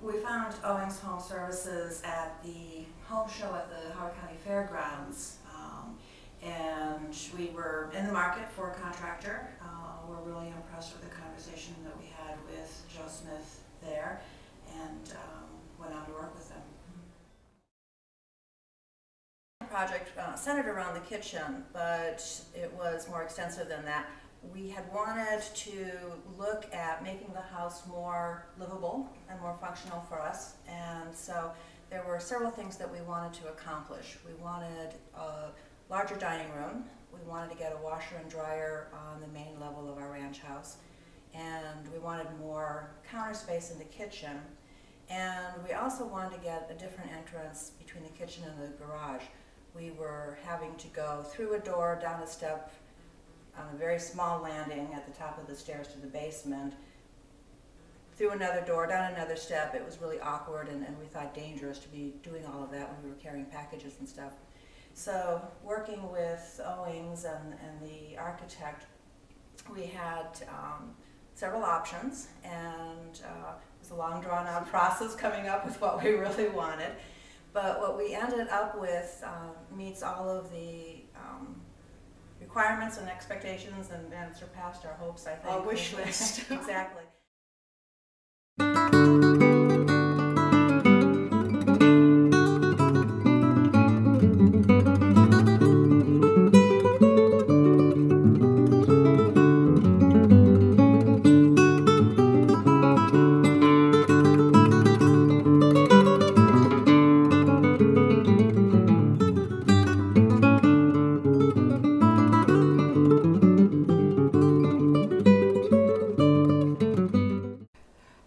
We found Owings Home Services at the home show at the Howard County Fairgrounds, and we were in the market for a contractor. We're really impressed with the conversation that we had with Joe Smith there, and went on to work with them. The project centered around the kitchen, but it was more extensive than that. We had wanted to look at making the house more livable and more functional for us, and so there were several things that we wanted to accomplish. We wanted a larger dining room. We wanted to get a washer and dryer on the main level of our ranch house, and we wanted more counter space in the kitchen, and we also wanted to get a different entrance between the kitchen and the garage. We were having to go through a door, down a step, on a very small landing at the top of the stairs to the basement, through another door, down another step. It was really awkward, and we thought dangerous to be doing all of that when we were carrying packages and stuff. So working with Owings and the architect, we had several options, and it was a long drawn out process coming up with what we really wanted. But what we ended up with meets all of the requirements and expectations, and surpassed our hopes, I think. Our wish list. Exactly.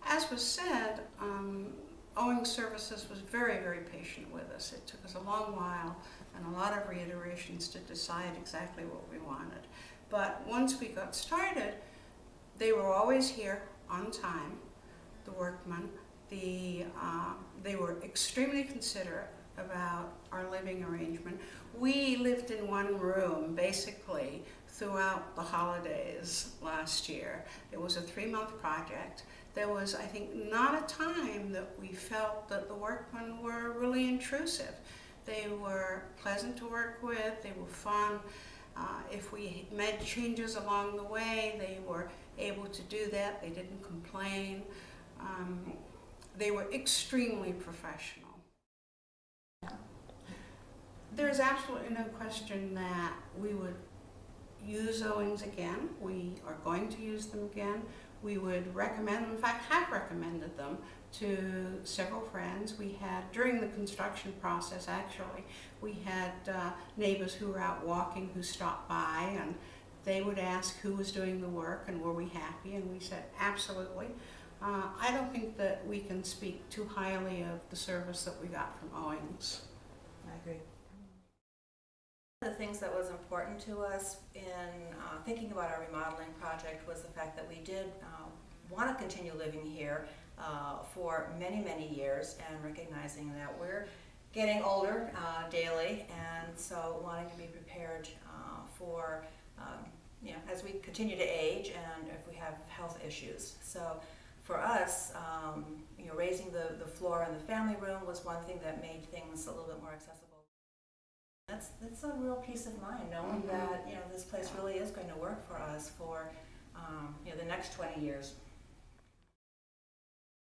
As was said, Owings Services was very, very patient with us. It took us a long while and a lot of reiterations to decide exactly what we wanted. But once we got started, they were always here on time, the workmen. They were extremely considerate about our living arrangement. We lived in one room, basically, throughout the holidays last year. It was a 3-month project. There was, I think, not a time that we felt that the workmen were really intrusive. They were pleasant to work with, they were fun. If we made changes along the way, they were able to do that. They didn't complain. They were extremely professional. There's absolutely no question that we would use Owings again. We are going to use them again. We would recommend them, in fact have recommended them to several friends. We had, during the construction process actually, we had neighbors who were out walking who stopped by, and they would ask who was doing the work and were we happy, and we said absolutely. I don't think that we can speak too highly of the service that we got from Owings. I agree. One of the things that was important to us in thinking about our remodeling project was the fact that we did want to continue living here for many, many years, and recognizing that we're getting older daily, and so wanting to be prepared for as we continue to age and if we have health issues. So for us, raising the floor in the family room was one thing that made things a little bit more accessible. That's a real peace of mind, knowing that this place really is going to work for us for the next 20 years.